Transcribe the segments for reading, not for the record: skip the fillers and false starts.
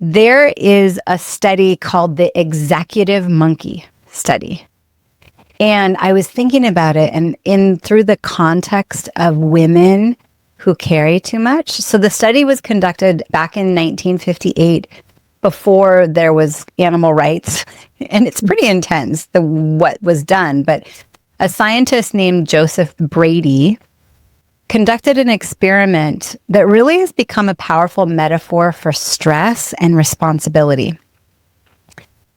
There is a study called the executive monkey study. And I was thinking about it and through the context of women who carry too much. So the study was conducted back in 1958 before there was animal rights. And it's pretty intense, what was done. But a scientist named Joseph Brady conducted an experiment that really has become a powerful metaphor for stress and responsibility.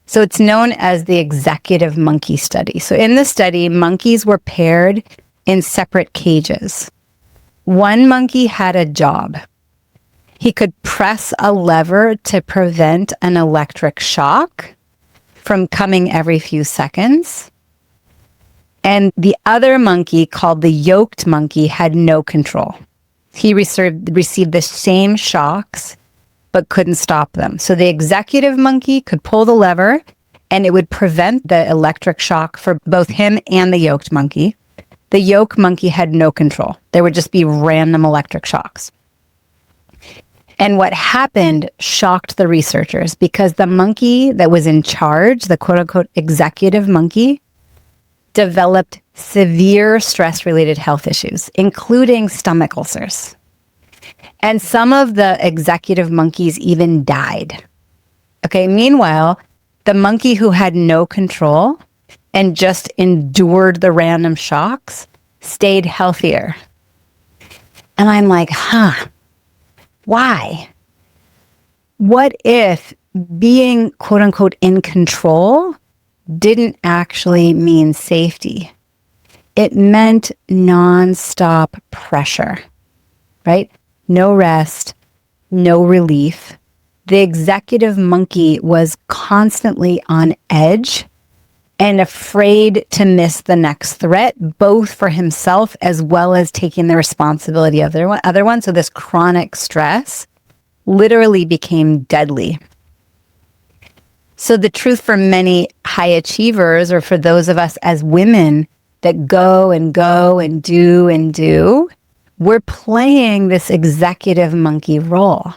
So it's known as the executive monkey study. So in the study, monkeys were paired in separate cages. One monkey had a job. He could press a lever to prevent an electric shock from coming every few seconds. And the other monkey, called the yoked monkey, had no control. He received the same shocks, but couldn't stop them. So the executive monkey could pull the lever and it would prevent the electric shock for both him and the yoked monkey. The yoke monkey had no control. There would just be random electric shocks. And what happened shocked the researchers because the monkey that was in charge, the quote unquote executive monkey, developed severe stress-related health issues, including stomach ulcers. And some of the executive monkeys even died. Okay, meanwhile, the monkey who had no control and just endured the random shocks stayed healthier. And I'm like, why? What if being quote unquote in control didn't actually mean safety? It meant nonstop pressure, right? No rest, no relief. The executive monkey was constantly on edge and afraid to miss the next threat, both for himself as well as taking the responsibility of the other one. So this chronic stress literally became deadly. So the truth for many high achievers, or for those of us as women that go and do, we're playing this executive monkey role.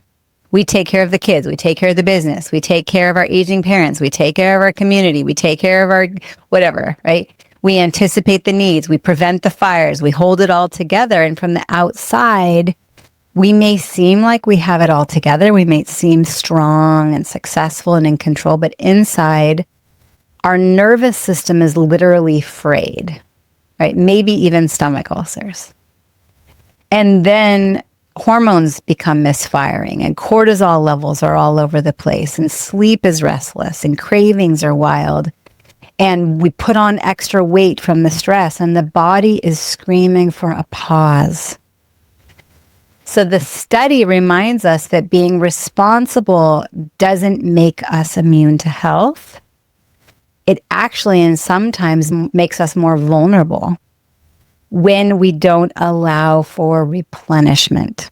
We take care of the kids, we take care of the business, we take care of our aging parents, we take care of our community, we take care of our whatever, right? We anticipate the needs, we prevent the fires, we hold it all together. And from the outside, we may seem like we have it all together. We may seem strong and successful and in control, but inside, our nervous system is literally frayed, right? Maybe even stomach ulcers. And then hormones become misfiring and cortisol levels are all over the place and sleep is restless and cravings are wild. And we put on extra weight from the stress and the body is screaming for a pause. So the study reminds us that being responsible doesn't make us immune to health. It actually, and sometimes, makes us more vulnerable when we don't allow for replenishment.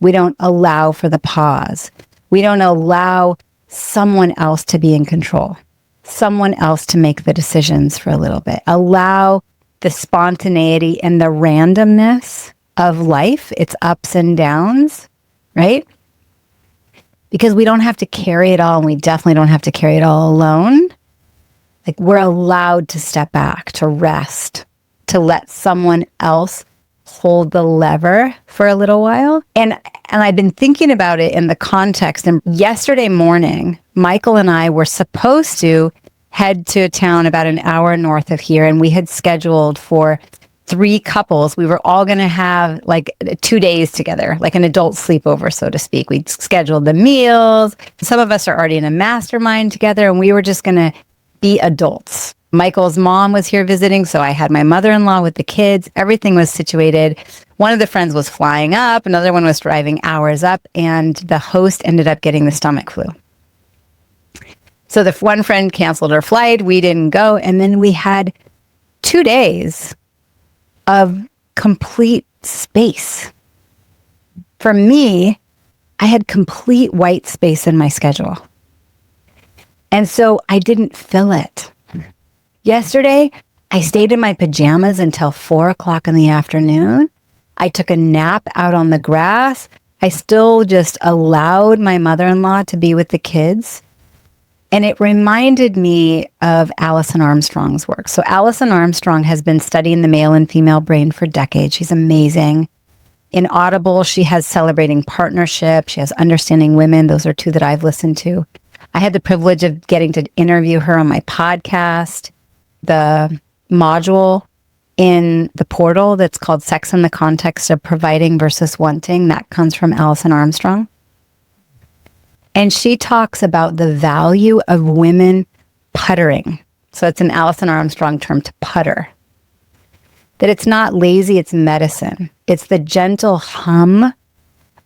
We don't allow for the pause. We don't allow someone else to be in control, someone else to make the decisions for a little bit. Allow the spontaneity and the randomness of life, its ups and downs, right? Because we don't have to carry it all, and we definitely don't have to carry it all alone. Like, we're allowed to step back, to rest, to let someone else hold the lever for a little while. And I've been thinking about it in the context. And yesterday morning, Michael and I were supposed to head to a town about an hour north of here, and we had scheduled for 3 couples. We were all going to have like 2 days together, like an adult sleepover, so to speak. We scheduled the meals. Some of us are already in a mastermind together, and we were just going to be adults. Michael's mom was here visiting, so I had my mother-in-law with the kids. Everything was situated. One of the friends was flying up, another one was driving hours up, and the host ended up getting the stomach flu. So the one friend canceled her flight, we didn't go, and then we had 2 days of complete space. For me, I had complete white space in my schedule. And so I didn't fill it. Yesterday, I stayed in my pajamas until 4 o'clock in the afternoon. I took a nap out on the grass. I still just allowed my mother-in-law to be with the kids. And it reminded me of Alison Armstrong's work. So Alison Armstrong has been studying the male and female brain for decades. She's amazing. In Audible, she has Celebrating Partnership. She has Understanding Women. Those are two that I've listened to. I had the privilege of getting to interview her on my podcast. The module in the portal that's called Sex in the Context of Providing versus Wanting, that comes from Alison Armstrong. And she talks about the value of women puttering. So it's an Alison Armstrong term, to putter. That it's not lazy, it's medicine. It's the gentle hum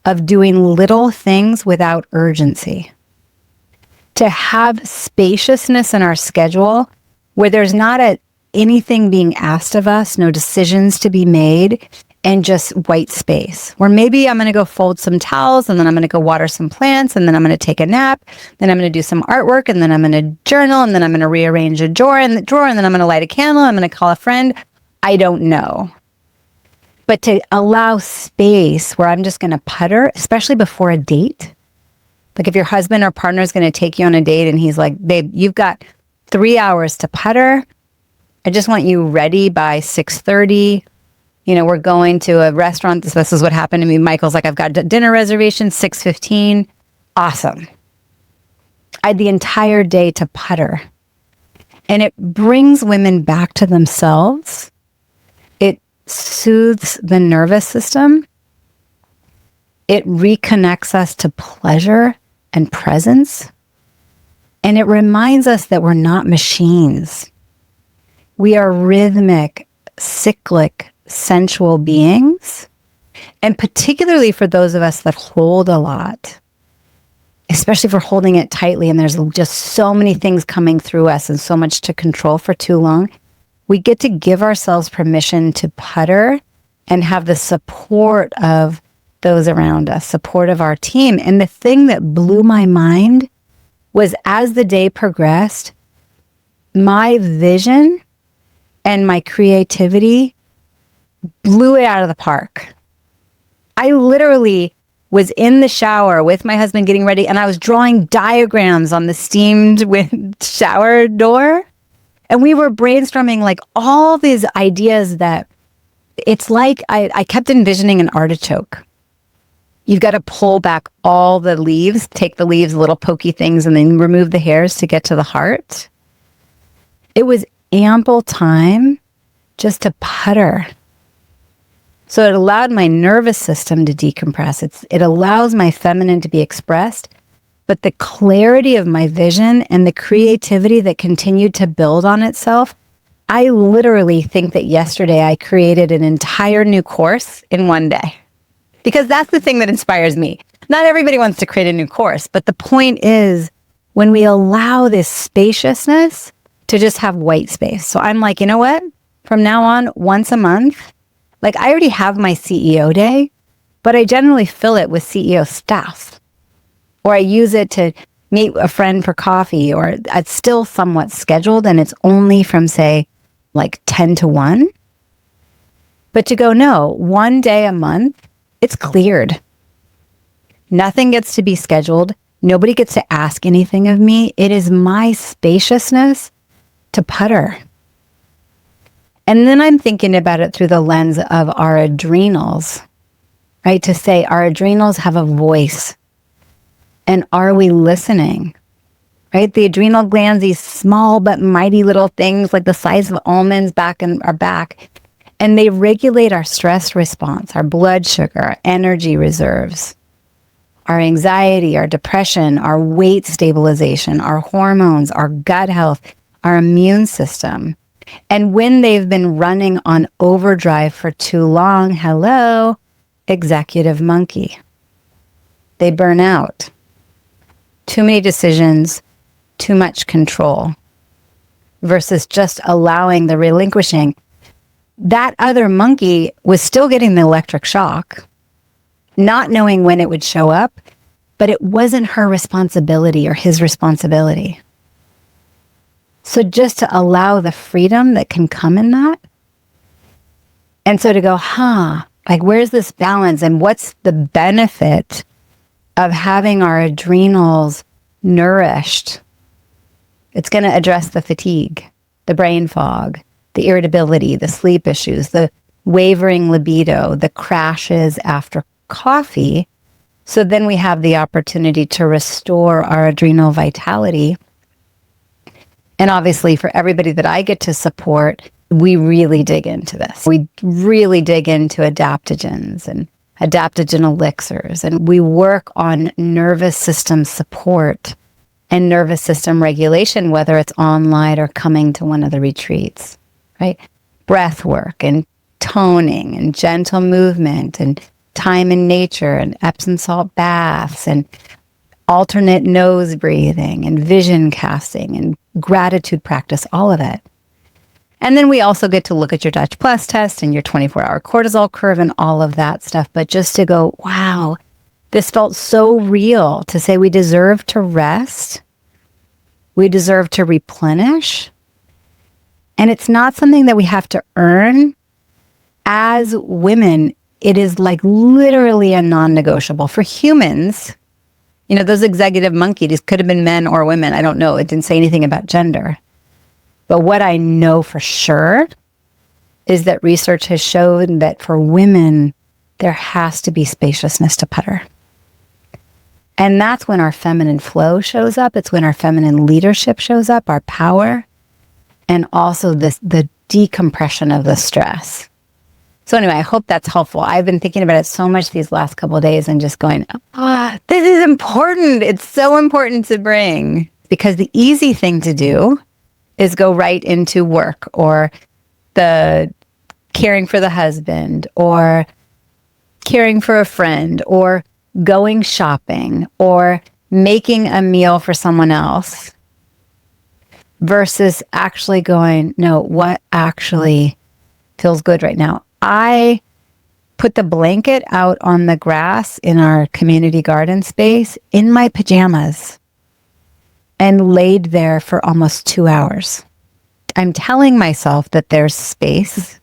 of doing little things without urgency. To have spaciousness in our schedule where there's not anything being asked of us, no decisions to be made, and just white space. Where maybe I'm going to go fold some towels, and then I'm going to go water some plants, and then I'm going to take a nap, then I'm going to do some artwork, and then I'm going to journal, and then I'm going to rearrange a drawer, and then I'm going to light a candle, I'm going to call a friend. I don't know. But to allow space where I'm just going to putter, especially before a date. Like if your husband or partner is going to take you on a date and he's like, babe, you've got 3 hours to putter. I just want you ready by 6:30. You know, we're going to a restaurant. This is what happened to me. Michael's like, I've got dinner reservation, 6:15. Awesome. I had the entire day to putter. And it brings women back to themselves. It soothes the nervous system. It reconnects us to pleasure and presence. And it reminds us that we're not machines. We are rhythmic, cyclic, sensual beings. And particularly for those of us that hold a lot, especially if we're holding it tightly and there's just so many things coming through us and so much to control for too long, we get to give ourselves permission to putter and have the support of those around us, support of our team. And the thing that blew my mind was, as the day progressed, my vision and my creativity blew it out of the park. I literally was in the shower with my husband getting ready, and I was drawing diagrams on the steamed shower door. And we were brainstorming like all these ideas that it's like I kept envisioning an artichoke. You've got to pull back all the leaves, take the leaves, little pokey things, and then remove the hairs to get to the heart. It was ample time just to putter. So it allowed my nervous system to decompress. It allows my feminine to be expressed, but the clarity of my vision and the creativity that continued to build on itself, I literally think that yesterday I created an entire new course in one day. Because that's the thing that inspires me. Not everybody wants to create a new course, but the point is when we allow this spaciousness to just have white space. So I'm like, you know what? From now on, once a month, like I already have my CEO day, but I generally fill it with CEO stuff. Or I use it to meet a friend for coffee, or it's still somewhat scheduled and it's only from, say, like 10 to 1. But to go, no, one day a month, it's cleared. Nothing gets to be scheduled. Nobody gets to ask anything of me. It is my spaciousness to putter. And then I'm thinking about it through the lens of our adrenals, right? To say our adrenals have a voice. And are we listening? Right? The adrenal glands, these small but mighty little things like the size of almonds back in our back. And they regulate our stress response, our blood sugar, our energy reserves, our anxiety, our depression, our weight stabilization, our hormones, our gut health, our immune system. And when they've been running on overdrive for too long, hello, executive monkey. They burn out. Too many decisions, too much control, versus just allowing the relinquishing. That other monkey was still getting the electric shock, not knowing when it would show up, but it wasn't her responsibility or his responsibility. So just to allow the freedom that can come in that. And so to go, Like, where's this balance, and what's the benefit of having our adrenals nourished? It's going to address the fatigue, the brain fog, the irritability, the sleep issues, the wavering libido, the crashes after coffee. So then we have the opportunity to restore our adrenal vitality. And obviously, for everybody that I get to support, we really dig into this. We really dig into adaptogens and adaptogen elixirs, and we work on nervous system support and nervous system regulation, whether it's online or coming to one of the retreats, right? Breathwork and toning and gentle movement and time in nature and Epsom salt baths and alternate nose breathing and vision casting and gratitude practice, all of it. And then we also get to look at your Dutch Plus test and your 24-hour cortisol curve and all of that stuff. But just to go, wow, this felt so real, to say we deserve to rest. We deserve to replenish. And it's not something that we have to earn. As women, it is like literally a non-negotiable. For humans, you know, those executive monkeys could have been men or women. I don't know. It didn't say anything about gender. But what I know for sure is that research has shown that for women, there has to be spaciousness to putter. And that's when our feminine flow shows up. It's when our feminine leadership shows up, our power, and also the decompression of the stress. So anyway, I hope that's helpful. I've been thinking about it so much these last couple of days and just going, this is important. It's so important to bring, because the easy thing to do is go right into work or the caring for the husband or caring for a friend or going shopping or making a meal for someone else, versus actually going, no, what actually feels good right now? I put the blanket out on the grass in our community garden space in my pajamas and laid there for almost 2 hours. I'm telling myself that there's space.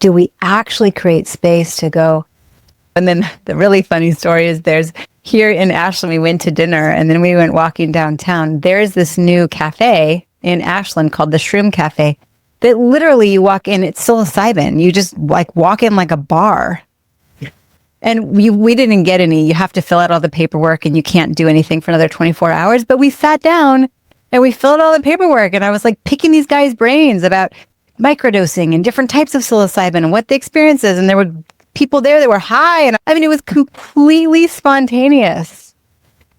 Do we actually create space to go? And then the really funny story is there's here in Ashland, we went to dinner and then we went walking downtown. There's this new cafe in Ashland called the Shroom Cafe that literally you walk in, it's psilocybin. You just like walk in like a bar. And we didn't get any. You have to fill out all the paperwork and you can't do anything for another 24 hours. But we sat down and we filled all the paperwork. And I was like picking these guys' brains about microdosing and different types of psilocybin and what the experience is. And there were people there that were high. And I mean, it was completely spontaneous.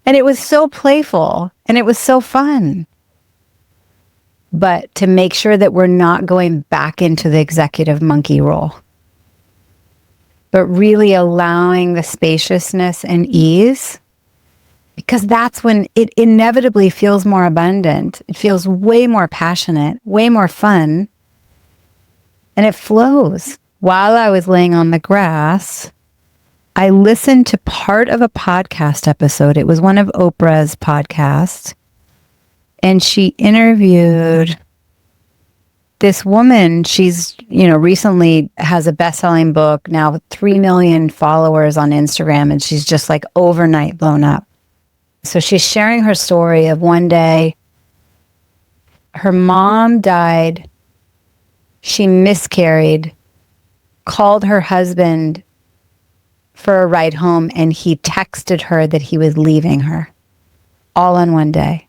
And it was so playful and it was so fun. But to make sure that we're not going back into the executive monkey role, but really allowing the spaciousness and ease, because that's when it inevitably feels more abundant. It feels way more passionate, way more fun, and it flows. While I was laying on the grass, I listened to part of a podcast episode. It was one of Oprah's podcasts, and she interviewed this woman. She's, recently has a best-selling book, now 3 million followers on Instagram, and she's just like overnight blown up. So she's sharing her story of one day, her mom died, she miscarried, called her husband for a ride home, and he texted her that he was leaving her, all in one day,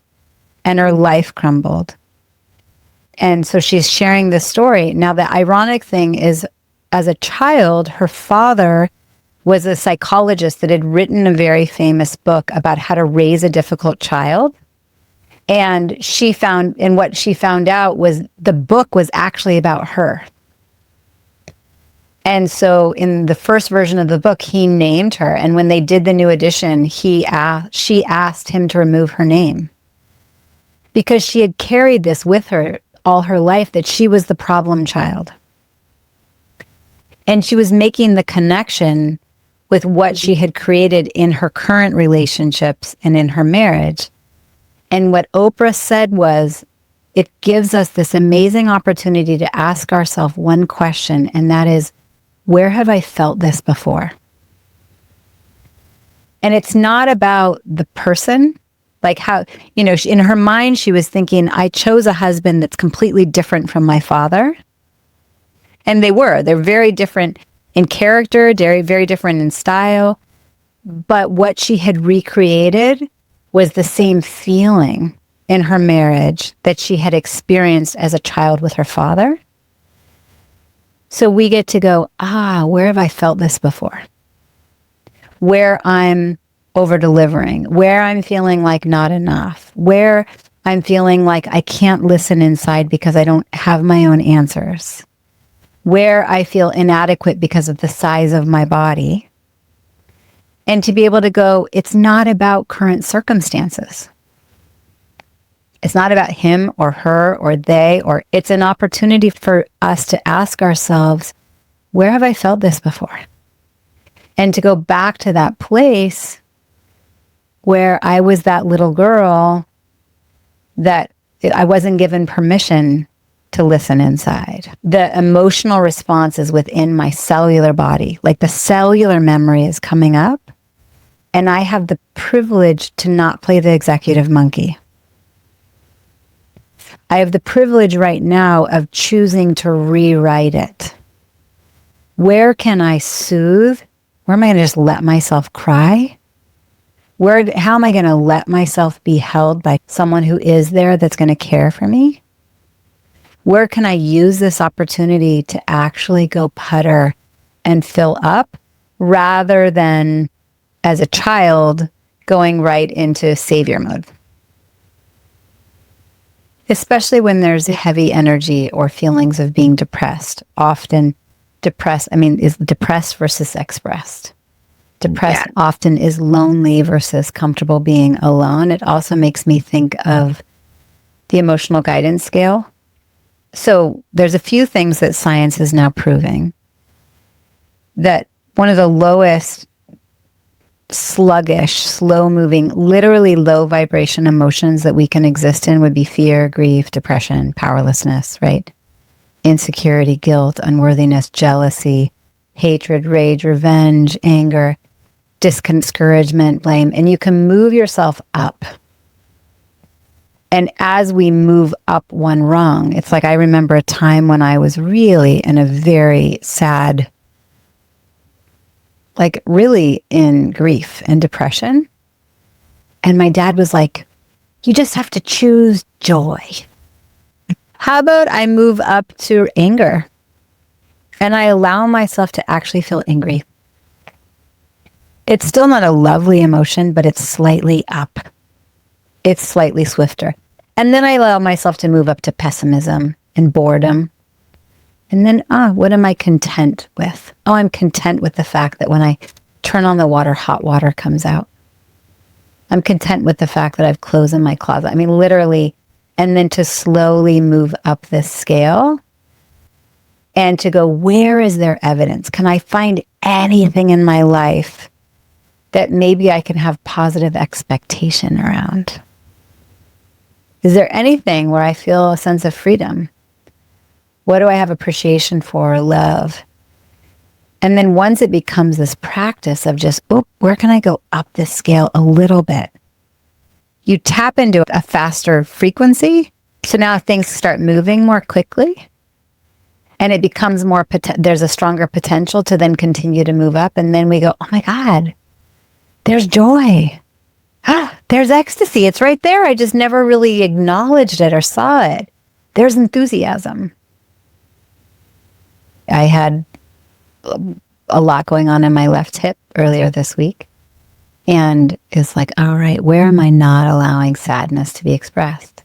and her life crumbled. And so she's sharing this story. Now, the ironic thing is, as a child, her father was a psychologist that had written a very famous book about how to raise a difficult child. And what she found out was the book was actually about her. And so in the first version of the book, he named her. And when they did the new edition, she asked him to remove her name, because she had carried this with her all her life, that she was the problem child. And she was making the connection with what she had created in her current relationships and in her marriage. And what Oprah said was, it gives us this amazing opportunity to ask ourselves one question, and that is, where have I felt this before? And it's not about the person, like how, in her mind, she was thinking, I chose a husband that's completely different from my father. And they're very different in character, very, very different in style. But what she had recreated was the same feeling in her marriage that she had experienced as a child with her father. So we get to go, where have I felt this before? Where I'm over-delivering, where I'm feeling like not enough, where I'm feeling like I can't listen inside because I don't have my own answers, where I feel inadequate because of the size of my body. And to be able to go, it's not about current circumstances. It's not about him or her or they, or it's an opportunity for us to ask ourselves, where have I felt this before? And to go back to that place where I was that little girl that I wasn't given permission to listen inside. The emotional response is within my cellular body. Like the cellular memory is coming up, and I have the privilege to not play the executive monkey. I have the privilege right now of choosing to rewrite it. Where can I soothe? Where am I going to just let myself cry? How am I going to let myself be held by someone who is there that's going to care for me? Where can I use this opportunity to actually go putter and fill up rather than, as a child, going right into savior mode? Especially when there's heavy energy or feelings of being depressed. Often depressed, is depressed versus expressed. Depressed often is lonely versus comfortable being alone. It also makes me think of the emotional guidance scale. So there's a few things that science is now proving. That one of the lowest, sluggish, slow-moving, literally low vibration emotions that we can exist in would be fear, grief, depression, powerlessness, right? Insecurity, guilt, unworthiness, jealousy, hatred, rage, revenge, anger, discouragement, blame. And you can move yourself up. And as we move up one rung, it's like I remember a time when I was really in a very sad, like really in grief and depression. And my dad was like, you just have to choose joy. How about I move up to anger and I allow myself to actually feel angry? It's still not a lovely emotion, but it's slightly up. It's slightly swifter. And then I allow myself to move up to pessimism and boredom. And then, what am I content with? I'm content with the fact that when I turn on the water, hot water comes out. I'm content with the fact that I have clothes in my closet. Literally. And then to slowly move up this scale and to go, where is there evidence? Can I find anything in my life that maybe I can have positive expectation around? Is there anything where I feel a sense of freedom? What do I have appreciation for, love? And then once it becomes this practice of just, where can I go up this scale a little bit? You tap into a faster frequency. So now things start moving more quickly. And it becomes more, there's a stronger potential to then continue to move up. And then we go, oh my God, there's joy. There's ecstasy. It's right there. I just never really acknowledged it or saw it. There's enthusiasm. I had a lot going on in my left hip earlier this week. And it's like, all right, where am I not allowing sadness to be expressed?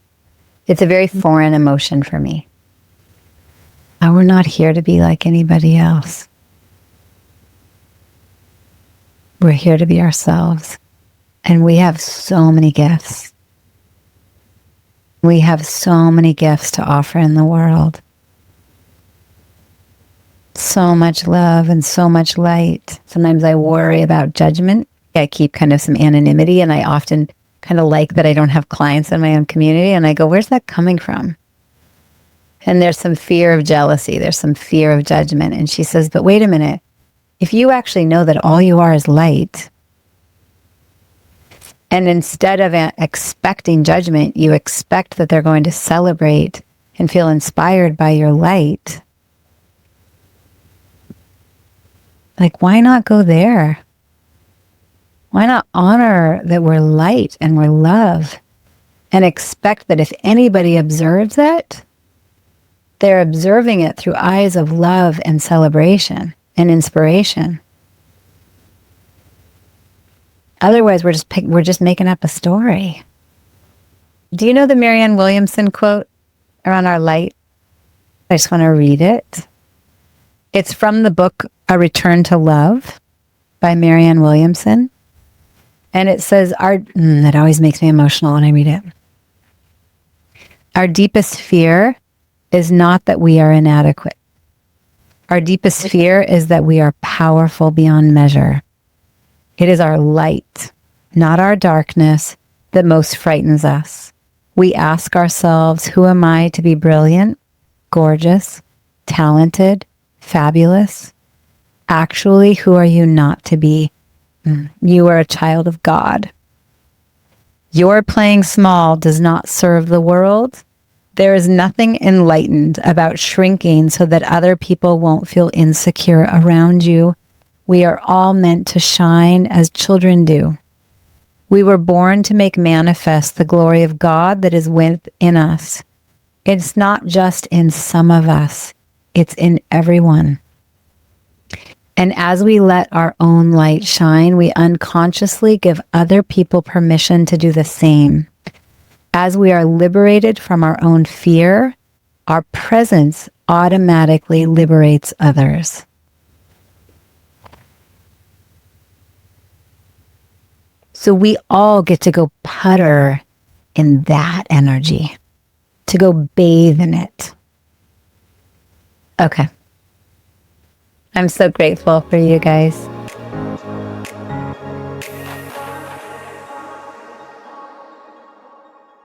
It's a very foreign emotion for me. We're not here to be like anybody else. We're here to be ourselves. And we have so many gifts. We have so many gifts to offer in the world. So much love and so much light. Sometimes I worry about judgment. I keep kind of some anonymity, and I often kind of like that I don't have clients in my own community. And I go, where's that coming from? And there's some fear of jealousy. There's some fear of judgment. And she says, but wait a minute. If you actually know that all you are is light, and instead of expecting judgment, you expect that they're going to celebrate and feel inspired by your light, like, why not go there? Why not honor that we're light and we're love and expect that if anybody observes it, they're observing it through eyes of love and celebration and inspiration. Otherwise, we're just making up a story. Do you know the Marianne Williamson quote around our light? I just want to read it. It's from the book A Return to Love by Marianne Williamson. And it says, that always makes me emotional when I read it. Our deepest fear is not that we are inadequate. Our deepest fear is that we are powerful beyond measure. It is our light, not our darkness, that most frightens us. We ask ourselves, who am I to be brilliant, gorgeous, talented, fabulous? Actually, who are you not to be? You are a child of God. Your playing small does not serve the world. There is nothing enlightened about shrinking so that other people won't feel insecure around you. We are all meant to shine as children do. We were born to make manifest the glory of God that is within us. It's not just in some of us, it's in everyone. And as we let our own light shine, we unconsciously give other people permission to do the same. As we are liberated from our own fear, our presence automatically liberates others. So we all get to go putter in that energy, to go bathe in it. Okay. I'm so grateful for you guys.